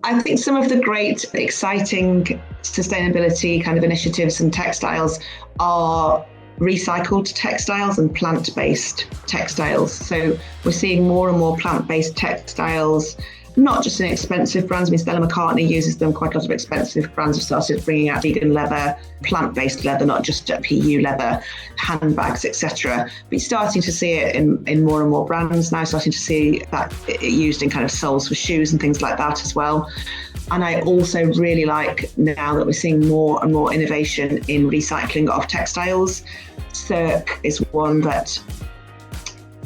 I think some of the great, exciting sustainability kind of initiatives and textiles are recycled textiles and plant-based textiles. So we're seeing more and more plant-based textiles, not just in expensive brands. I mean, Stella McCartney uses them. Quite a lot of expensive brands have started bringing out vegan leather, plant-based leather, not just PU leather, handbags, etc. But you're starting to see it in more and more brands now, starting to see that used in kind of soles for shoes and things like that as well. And I also really like now that we're seeing more and more innovation in recycling of textiles. Circ is one that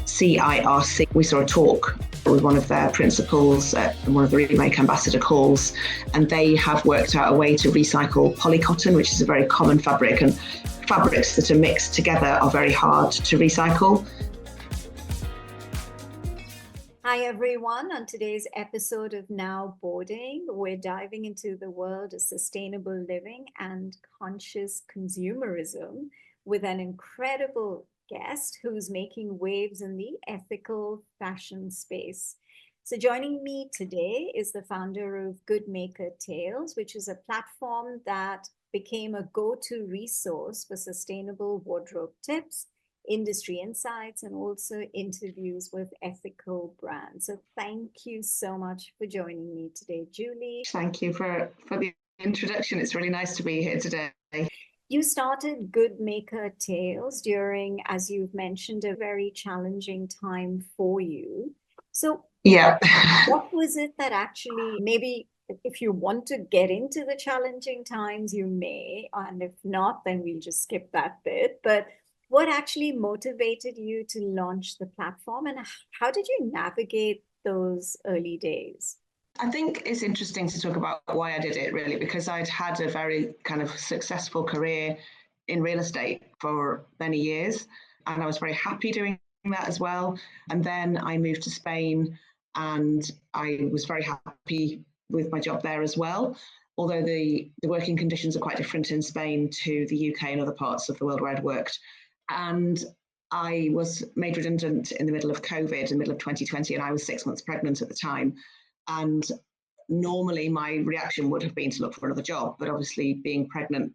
CIRC, we saw a talk with one of their principals at one of the Remake Ambassador calls, and they have worked out a way to recycle polycotton, which is a very common fabric, and fabrics that are mixed together are very hard to recycle. Hi everyone, on today's episode of Now Boarding, we're diving into the world of sustainable living and conscious consumerism with an incredible guest who's making waves in the ethical fashion space. So joining me today is the founder of Good Maker Tales, which is a platform that became a go-to resource for sustainable wardrobe tips, industry insights, and also interviews with ethical brands. So thank you so much for joining me today, Julie. Thank you for the introduction. It's really nice to be here today. You started Good Maker Tales during, as you've mentioned, a very challenging time for you. So yeah, what was it that actually, maybe if you want to get into the challenging times, you may, and if not, then we'll just skip that bit. But what actually motivated you to launch the platform, and how did you navigate those early days? I think it's interesting to talk about why I did it, really, because I'd had a very kind of successful career in real estate for many years, and I was very happy doing that as well. And then I moved to Spain, and I was very happy with my job there as well, although the working conditions are quite different in Spain to the UK and other parts of the world where I'd worked. And I was made redundant in the middle of COVID, in the middle of 2020, and I was 6 months pregnant at the time. And normally my reaction would have been to look for another job, but obviously being pregnant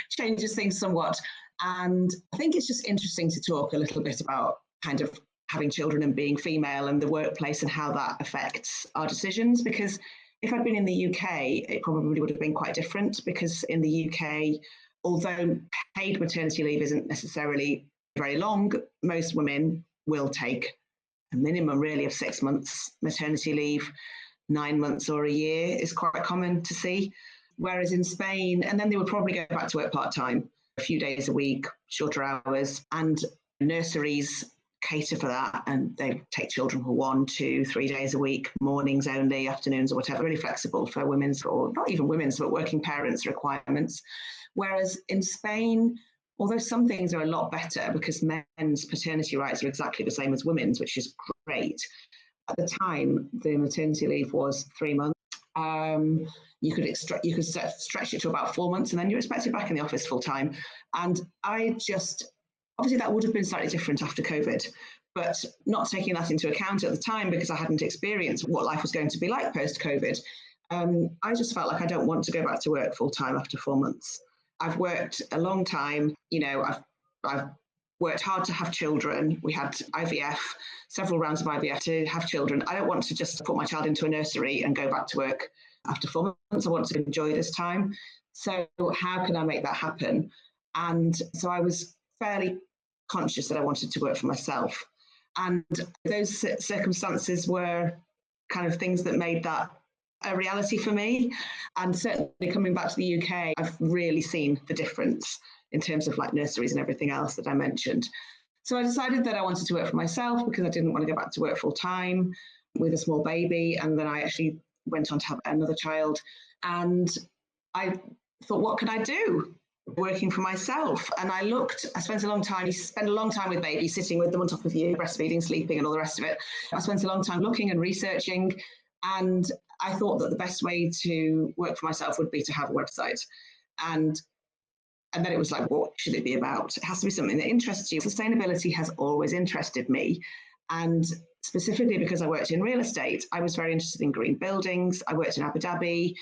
changes things somewhat. And I think it's just interesting to talk a little bit about kind of having children and being female and the workplace and how that affects our decisions. Because if I'd been in the UK, it probably would have been quite different, because in the UK, although paid maternity leave isn't necessarily very long, most women will take a minimum really of 6 months maternity leave. 9 months or a year is quite common to see. Whereas in Spain, and then they would probably go back to work part-time, a few days a week, shorter hours, and nurseries cater for that, and they take children for 1, 2, 3 days a week, mornings only, afternoons or whatever, really flexible for women's, or not even women's, but working parents' requirements. Whereas in Spain, although some things are a lot better because men's paternity rights are exactly the same as women's, which is great. At the time, the maternity leave was 3 months. You could stretch it to about 4 months, and then you're expected back in the office full time. And obviously that would have been slightly different after COVID, but not taking that into account at the time because I hadn't experienced what life was going to be like post-COVID. I just felt like I don't want to go back to work full time after 4 months. I've worked a long time, I've worked hard to have children. We had IVF, several rounds of IVF to have children. I don't want to just put my child into a nursery and go back to work after 4 months. I want to enjoy this time. So how can I make that happen? And so I was fairly conscious that I wanted to work for myself. And those circumstances were kind of things that made that a reality for me. And certainly coming back to the UK, I've really seen the difference in terms of like nurseries and everything else that I mentioned. So I decided that I wanted to work for myself because I didn't want to go back to work full time with a small baby. And then I actually went on to have another child. And I thought, what can I do working for myself? And I spent a long time, you spend a long time with babies, sitting with them on top of you, breastfeeding, sleeping, and all the rest of it. I spent a long time looking and researching. And I thought that the best way to work for myself would be to have a website. And then it was like, what should it be about? It has to be something that interests you. Sustainability has always interested me. And specifically because I worked in real estate, I was very interested in green buildings. I worked in Abu Dhabi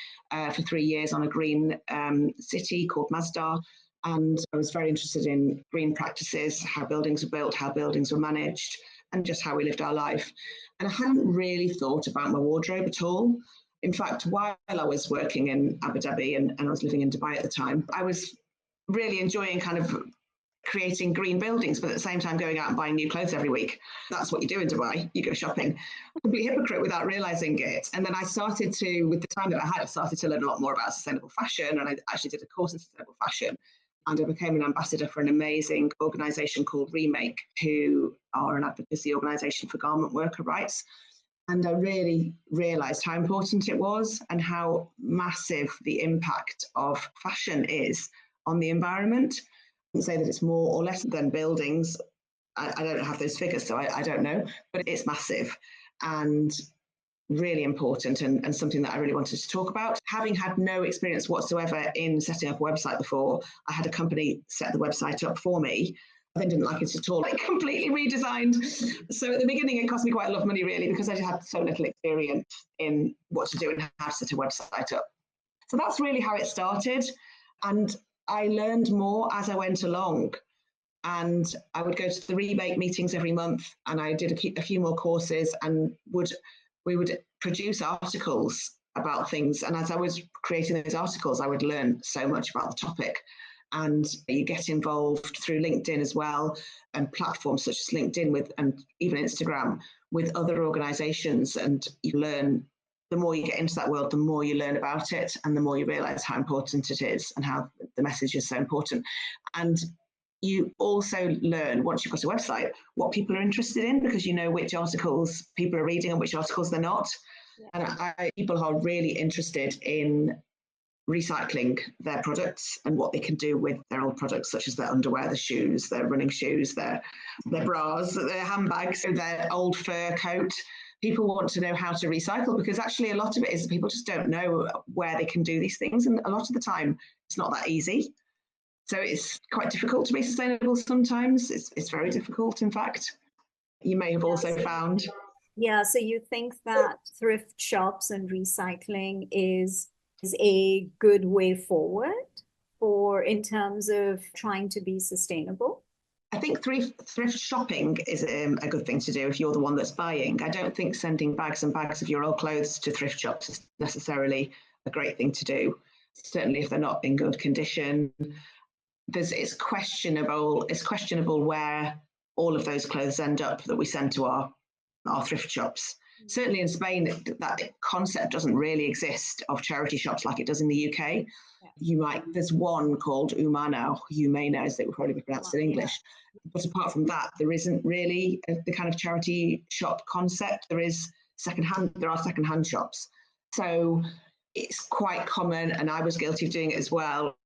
for 3 years on a green city called Masdar. And I was very interested in green practices, how buildings were built, how buildings were managed, and just how we lived our life. And I hadn't really thought about my wardrobe at all. In fact, while I was working in Abu Dhabi and I was living in Dubai at the time, I was really enjoying kind of creating green buildings, but at the same time going out and buying new clothes every week. That's what you do in Dubai. You go shopping. Complete hypocrite without realizing it. And then I started to, with the time that I had, I started to learn a lot more about sustainable fashion. And I actually did a course in sustainable fashion. And I became an ambassador for an amazing organization called Remake, who are an advocacy organization for garment worker rights. And I really realized how important it was and how massive the impact of fashion is on the environment. I wouldn't say that it's more or less than buildings. I don't have those figures, so I don't know, but it's massive and really important and something that I really wanted to talk about. Having had no experience whatsoever in setting up a website before, I had a company set the website up for me. I then didn't like it at all. I completely redesigned. So at the beginning, it cost me quite a lot of money, really, because I just had so little experience in what to do and how to set a website up. So that's really how it started. And I learned more as I went along. And I would go to the Remake meetings every month, and I did a few more courses, and we would produce articles about things. And as I was creating those articles, I would learn so much about the topic. And you get involved through LinkedIn as well, and platforms such as LinkedIn and even Instagram with other organizations. And you learn, the more you get into that world, the more you learn about it, and the more you realize how important it is and how the message is so important. And you also learn, once you've got a website, what people are interested in, because you know which articles people are reading and which articles they're not. Yeah. And people are really interested in recycling their products and what they can do with their old products, such as their underwear, their shoes, their running shoes, their bras, their handbags, their old fur coat. People want to know how to recycle, because actually a lot of it is people just don't know where they can do these things. And a lot of the time, it's not that easy. So it's quite difficult to be sustainable sometimes. It's very difficult, in fact. You may have also found. Yeah, so you think that thrift shops and recycling is a good way forward in terms of trying to be sustainable? I think thrift shopping is a good thing to do if you're the one that's buying. I don't think sending bags and bags of your old clothes to thrift shops is necessarily a great thing to do. Certainly if they're not in good condition. It's questionable where all of those clothes end up that we send to our thrift shops. Certainly in Spain, that concept doesn't really exist of charity shops like it does in the UK. There's one called Humana, as they would probably be pronounced in English. But apart from that, there isn't really the kind of charity shop concept. There are secondhand shops. So it's quite common, and I was guilty of doing it as well,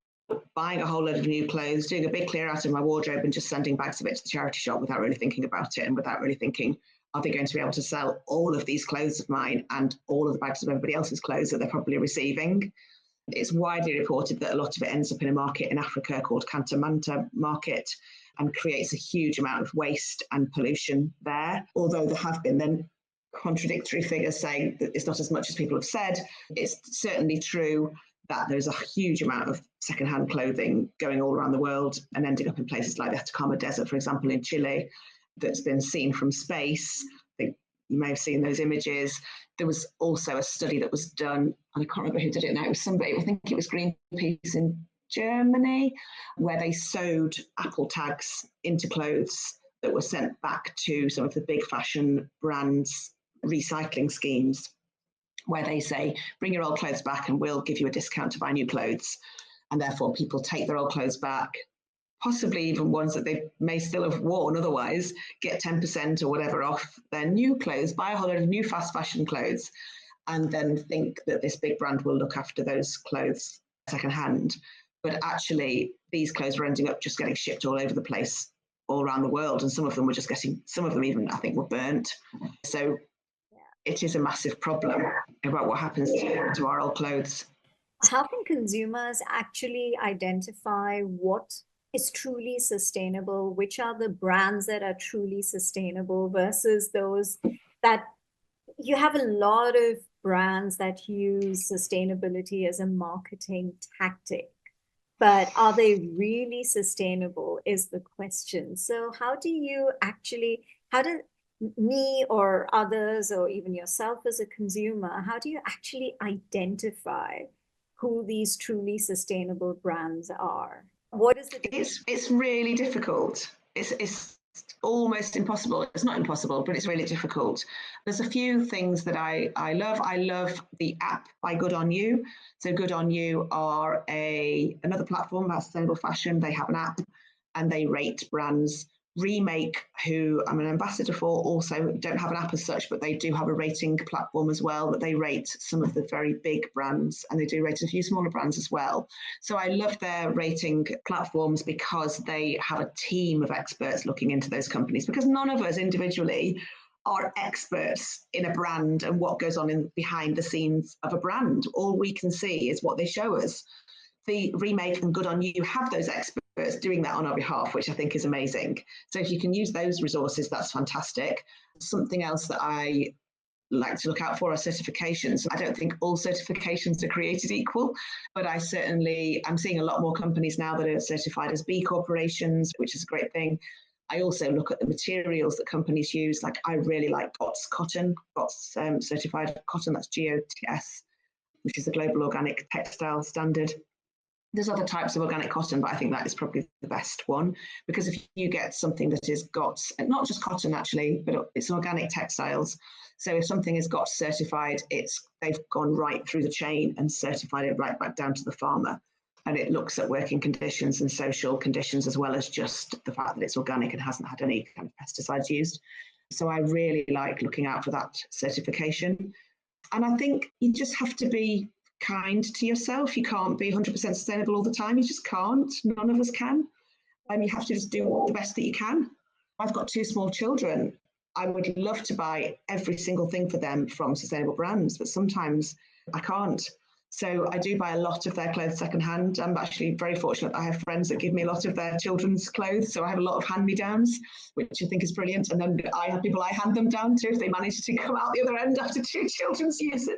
buying a whole load of new clothes, doing a big clear out of my wardrobe and just sending bags of it to the charity shop without really thinking about it and without really thinking, are they going to be able to sell all of these clothes of mine and all of the bags of everybody else's clothes that they're probably receiving? It's widely reported that a lot of it ends up in a market in Africa called Manta market and creates a huge amount of waste and pollution there. Although there have been then contradictory figures saying that it's not as much as people have said. It's certainly true that there's a huge amount of secondhand clothing going all around the world and ending up in places like the Atacama Desert, for example, in Chile, that's been seen from space. I think you may have seen those images. There was also a study that was done, and I can't remember who did it now. It was somebody, I think it was Greenpeace in Germany, where they sewed Apple tags into clothes that were sent back to some of the big fashion brands' recycling schemes, where they say, bring your old clothes back and we'll give you a discount to buy new clothes. And therefore people take their old clothes back, possibly even ones that they may still have worn otherwise, get 10% or whatever off their new clothes, buy a whole load of new fast fashion clothes, and then think that this big brand will look after those clothes secondhand. But actually, these clothes were ending up just getting shipped all over the place, all around the world. And some of them even, I think, were burnt. So it is a massive problem about what happens to our old clothes. How can consumers actually identify what is truly sustainable? Which are the brands that are truly sustainable versus those that you have a lot of brands that use sustainability as a marketing tactic, but are they really sustainable is the question. So how do you actually, how do me or others or even yourself as a consumer, how do you actually identify who these truly sustainable brands are? What is the difference? It's really difficult. It's almost impossible. It's not impossible, but it's really difficult. There's a few things that I love. I love the app by Good On You. So Good On You are another platform about sustainable fashion. They have an app and they rate brands. Remake, who I'm an ambassador for, also don't have an app as such, but they do have a rating platform as well that they rate some of the very big brands, and they do rate a few smaller brands as well. So I love their rating platforms because they have a team of experts looking into those companies, because none of us individually are experts in a brand and what goes on behind the scenes of a brand. All we can see is what they show us. The Remake and Good On You have those experts doing that on our behalf, which I think is amazing. So if you can use those resources, that's fantastic. Something else that I like to look out for are certifications. I don't think all certifications are created equal, but I'm seeing a lot more companies now that are certified as B corporations, which is a great thing. I also look at the materials that companies use. Like I really like GOTS cotton, GOTS certified cotton, that's GOTS, which is the Global Organic Textile Standard. There's other types of organic cotton, but I think that is probably the best one, because if you get something that is got, not just cotton actually, but it's organic textiles. So if something is got certified, they've gone right through the chain and certified it right back down to the farmer. And it looks at working conditions and social conditions, as well as just the fact that it's organic and hasn't had any kind of pesticides used. So I really like looking out for that certification. And I think you just have to be kind to yourself. You can't be 100% sustainable all the time. You just can't. None of us can. You have to just do the best that you can. I've got two small children. I would love to buy every single thing for them from sustainable brands, but sometimes I can't. So I do buy a lot of their clothes secondhand. I'm actually very fortunate that I have friends that give me a lot of their children's clothes. So I have a lot of hand-me-downs, which I think is brilliant. And then I have people I hand them down to if they manage to come out the other end after two children's use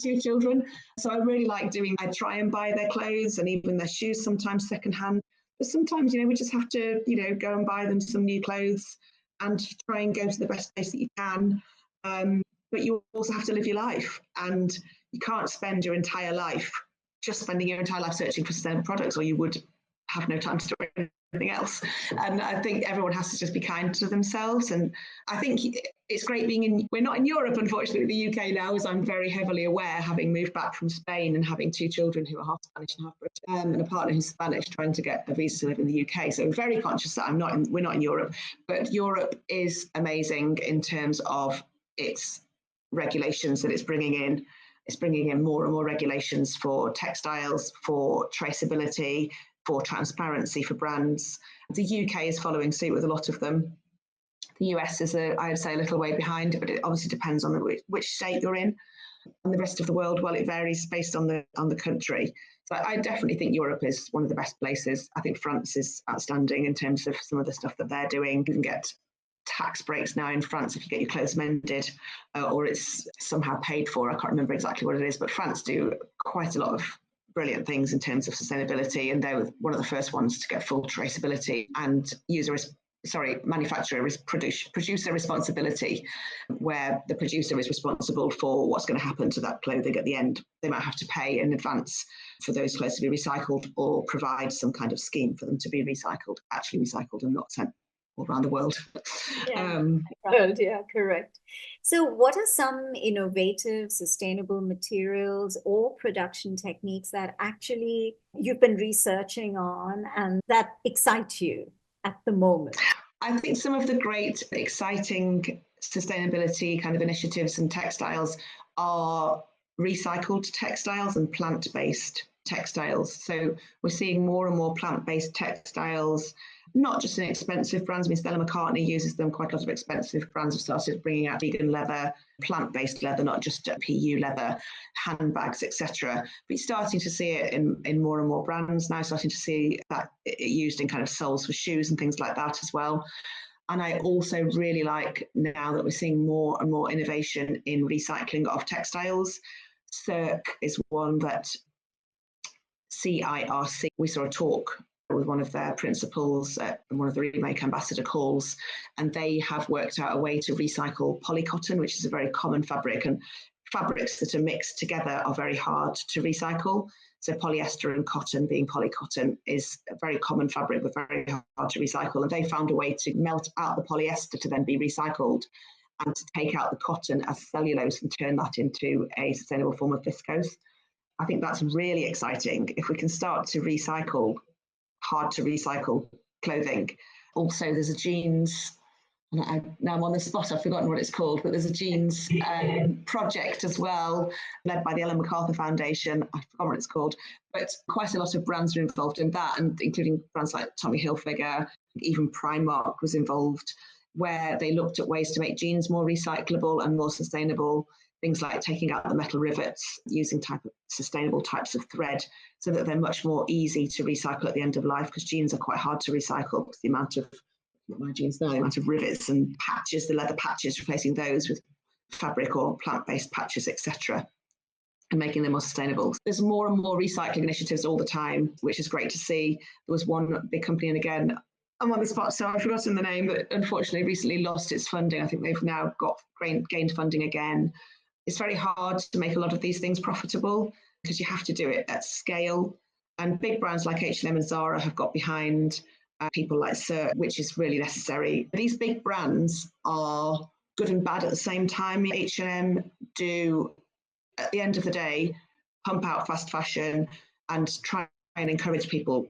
two children. So I really I try and buy their clothes and even their shoes sometimes secondhand. But sometimes, we just have to, go and buy them some new clothes and try and go to the best place that you can. But you also have to live your life, and you can't spend your entire life spending your entire life searching for sustainable products, or you would have no time to do anything else. And I think everyone has to just be kind to themselves. And I think it's great we're not in Europe, unfortunately, the UK now, as I'm very heavily aware, having moved back from Spain and having two children who are half Spanish and half British, and a partner who's Spanish, trying to get a visa to live in the UK. So I'm very conscious that we're not in Europe, but Europe is amazing in terms of its regulations that it's bringing in. It's bringing in more and more regulations for textiles, for traceability, for transparency for brands. The UK is following suit with a lot of them. The US is, I would say, a little way behind, but it obviously depends on which state you're in. And the rest of the world, well, it varies based on the country. So I definitely think Europe is one of the best places. I think France is outstanding in terms of some of the stuff that they're doing. You can get tax breaks now in France if you get your clothes mended, or it's somehow paid for. I can't remember exactly what it is, but France do quite a lot of brilliant things in terms of sustainability, and they were one of the first ones to get full traceability and manufacturer producer responsibility, where the producer is responsible for what's going to happen to that clothing at the end. They might have to pay in advance for those clothes to be recycled, or provide some kind of scheme for them to be actually recycled and not sent all around the world. Yeah, correct. So what are some innovative, sustainable materials or production techniques that actually you've been researching on and that excite you at the moment? I think some of the great, exciting sustainability kind of initiatives and textiles are recycled textiles and plant-based textiles. So we're seeing more and more plant-based textiles, not just in expensive brands. I mean, Stella McCartney uses them. Quite a lot of expensive brands have started bringing out vegan leather, plant-based leather, not just PU leather, handbags, etc. But you're starting to see it in more and more brands now, starting to see that used in kind of soles for shoes and things like that as well. And I also really like now that we're seeing more and more innovation in recycling of textiles. Circ is one that CIRC, we saw a talk with one of their principals at one of the Remake Ambassador calls, and they have worked out a way to recycle polycotton, which is a very common fabric, and fabrics that are mixed together are very hard to recycle. So polyester and cotton, being polycotton, is a very common fabric but very hard to recycle. And they found a way to melt out the polyester to then be recycled and to take out the cotton as cellulose and turn that into a sustainable form of viscose. I think that's really exciting if we can start to recycle hard to recycle clothing. Also, there's a jeans, now I'm on the spot, I've forgotten what it's called, but there's a jeans project as well, led by the Ellen MacArthur Foundation. I forgot what it's called, but quite a lot of brands are involved in that, and including brands like Tommy Hilfiger, even Primark was involved, where they looked at ways to make jeans more recyclable and more sustainable. Things like taking out the metal rivets, using sustainable types of thread so that they're much more easy to recycle at the end of life, because jeans are quite hard to recycle because the amount of, my jeans now, the amount of rivets and patches, the leather patches, replacing those with fabric or plant-based patches, etc., and making them more sustainable. There's more and more recycling initiatives all the time, which is great to see. There was one big company, and again, I'm on the spot, so I've forgotten the name, but unfortunately recently lost its funding. I think they've now gained funding again. It's very hard to make a lot of these things profitable because you have to do it at scale. And big brands like H&M and Zara have got behind people like Circ, which is really necessary. These big brands are good and bad at the same time. H&M do, at the end of the day, pump out fast fashion and try and encourage people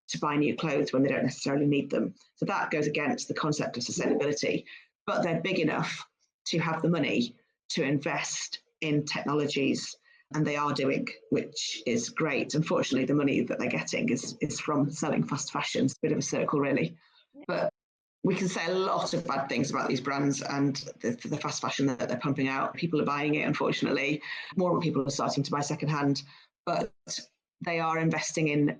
to buy new clothes when they don't necessarily need them. So that goes against the concept of sustainability. But they're big enough to have the money to invest in technologies, and they are doing, which is great. Unfortunately, the money that they're getting is from selling fast fashion. It's a bit of a circle, really. But we can say a lot of bad things about these brands and the fast fashion that they're pumping out. People are buying it, unfortunately. More people are starting to buy secondhand, but they are investing in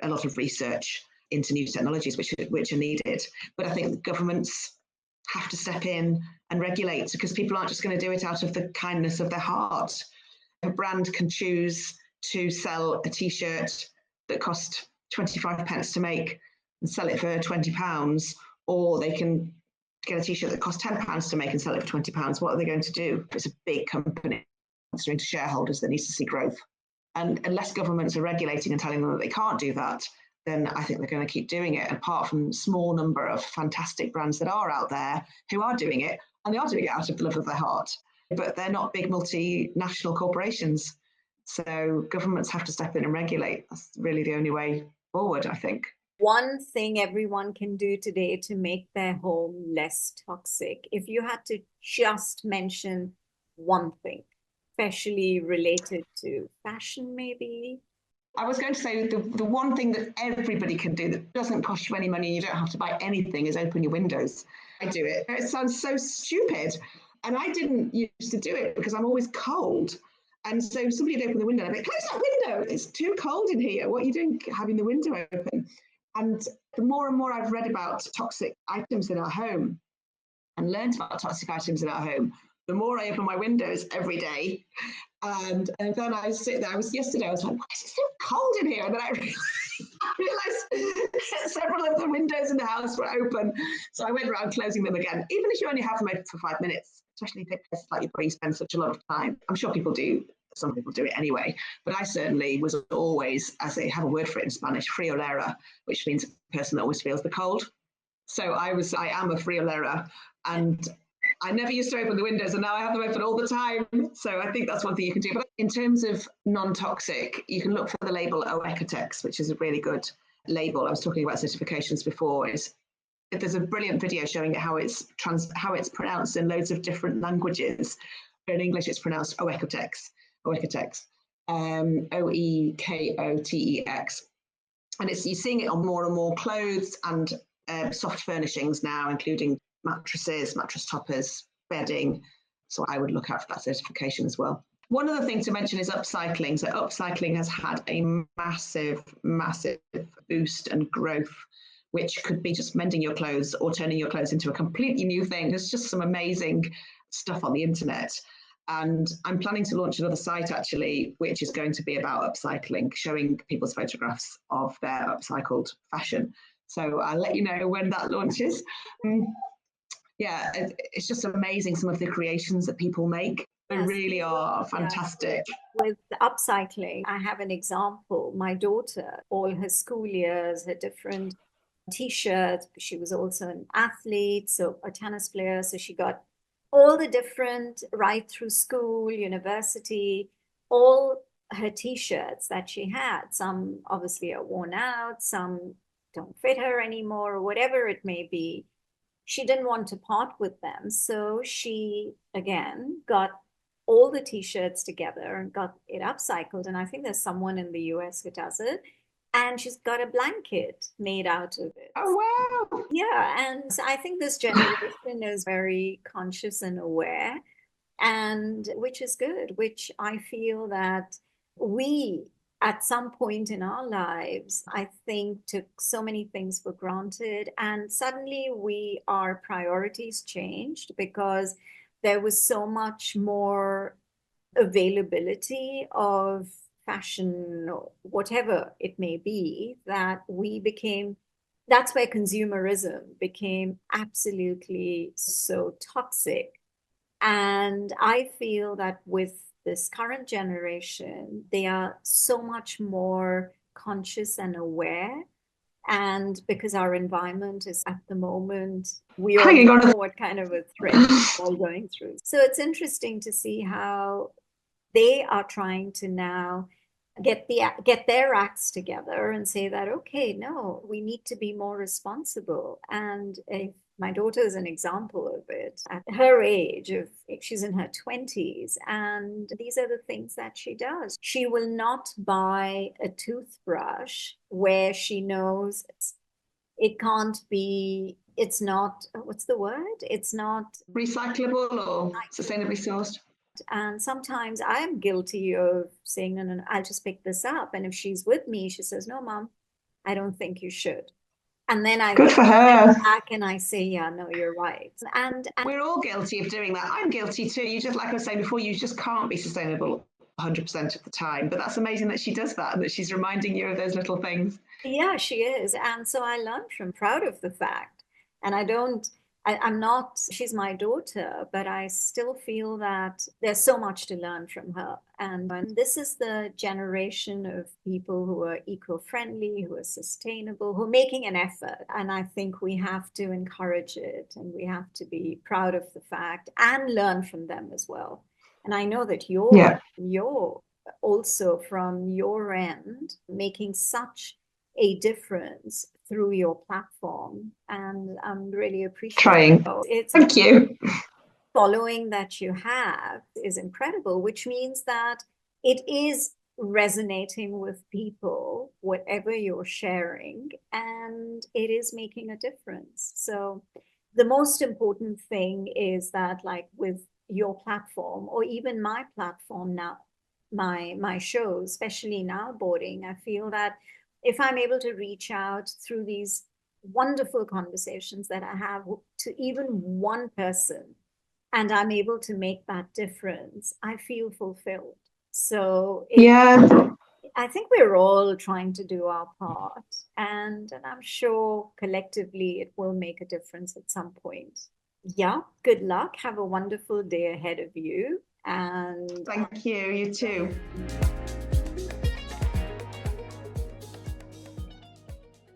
a lot of research into new technologies which are needed. But I think the governments have to step in and regulate, because people aren't just going to do it out of the kindness of their heart. A brand can choose to sell a t-shirt that cost 25 pence to make and sell it for £20, or they can get a t-shirt that costs £10 to make and sell it for £20. What are they going to do? If it's a big company answering to shareholders that needs to see growth. And unless governments are regulating and telling them that they can't do that, then I think they're going to keep doing it. Apart from a small number of fantastic brands that are out there who are doing it, and they are doing it out of the love of their heart, but they're not big multinational corporations. So governments have to step in and regulate. That's really the only way forward, I think. One thing everyone can do today to make their home less toxic, if you had to just mention one thing, especially related to fashion, maybe? I was going to say the one thing that everybody can do that doesn't cost you any money and you don't have to buy anything is open your windows. I do it. It sounds so stupid. And I didn't used to do it because I'm always cold. And so somebody would open the window and I'd be like, close that window. It's too cold in here. What are you doing having the window open? And the more and more I've read about toxic items in our home and learned about toxic items in our home, the more I open my windows every day. And then I sit there. Yesterday, I was like, why is it so cold in here? And then I realized several of the windows in the house were open. So I went around closing them again, even if you only have them open for 5 minutes, especially if it's like where you spend such a lot of time. I'm sure people do. Some people do it anyway. But I certainly was always, as they have a word for it in Spanish, friolera, which means a person that always feels the cold. So I am a friolera, and I never used to open the windows, and now I have them open all the time. So I think that's one thing you can do. But in terms of non-toxic, you can look for the label Oecotex, which is a really good label. I was talking about certifications before. There's a brilliant video showing how it's pronounced in loads of different languages. In English, it's pronounced Oecotex. Oekotex. And you're seeing it on more and more clothes and soft furnishings now, including mattresses, mattress toppers, bedding. So I would look out for that certification as well. One other thing to mention is upcycling. So upcycling has had a massive, massive boost and growth, which could be just mending your clothes or turning your clothes into a completely new thing. There's just some amazing stuff on the internet. And I'm planning to launch another site, actually, which is going to be about upcycling, showing people's photographs of their upcycled fashion. So I'll let you know when that launches. Yeah, it's just amazing, some of the creations that people make. They really are fantastic. With upcycling, I have an example. My daughter, all her school years, her different T-shirts. She was also an athlete, so a tennis player. So she got all the different, right through school, university, all her T-shirts that she had. Some obviously are worn out, some don't fit her anymore, or whatever it may be. She didn't want to part with them. So she, again, got all the T-shirts together and got it upcycled. And I think there's someone in the US who does it. And she's got a blanket made out of it. Oh, wow. Yeah. And so I think this generation is very conscious and aware, and which is good, which I feel that we, at some point in our lives, I think took so many things for granted. And suddenly our priorities changed because there was so much more availability of fashion or whatever it may be, that that's where consumerism became absolutely so toxic. And I feel that with this current generation, they are so much more conscious and aware. And because our environment is at the moment, we all know what kind of a threat we're all going through. So it's interesting to see how they are trying to now get their acts together and say that, okay, no, we need to be more responsible. And my daughter is an example of it. At her age, she's in her 20s, and these are the things that she does. She will not buy a toothbrush where she knows it can't be, it's not, what's the word? It's not recyclable or sustainably sourced. And sometimes I am guilty of saying, no, no, no, I'll just pick this up. And if she's with me, she says, no, Mom, I don't think you should. And then I Good for her. back and I say, yeah, no, you're right. And we're all guilty of doing that. I'm guilty too. You just, like I was saying before, you just can't be sustainable 100% of the time. But that's amazing that she does that and that she's reminding you of those little things. Yeah, she is. And so I learned from, proud of the fact. And I'm not, she's my daughter, but I still feel that there's so much to learn from her. And this is the generation of people who are eco-friendly, who are sustainable, who are making an effort. And I think we have to encourage it, and we have to be proud of the fact and learn from them as well. And I know that you're also, from your end, making such a difference through your platform, and I'm really appreciative. Thank you. Following that you have is incredible, which means that it is resonating with people, whatever you're sharing, and it is making a difference. So the most important thing is that, like with your platform, or even my platform now, my shows, especially Now Boarding, I feel that if I'm able to reach out through these wonderful conversations that I have to even one person, and I'm able to make that difference, I feel fulfilled. So I think we're all trying to do our part, and I'm sure collectively it will make a difference at some point. Yeah, good luck. Have a wonderful day ahead of you. And thank you. You too.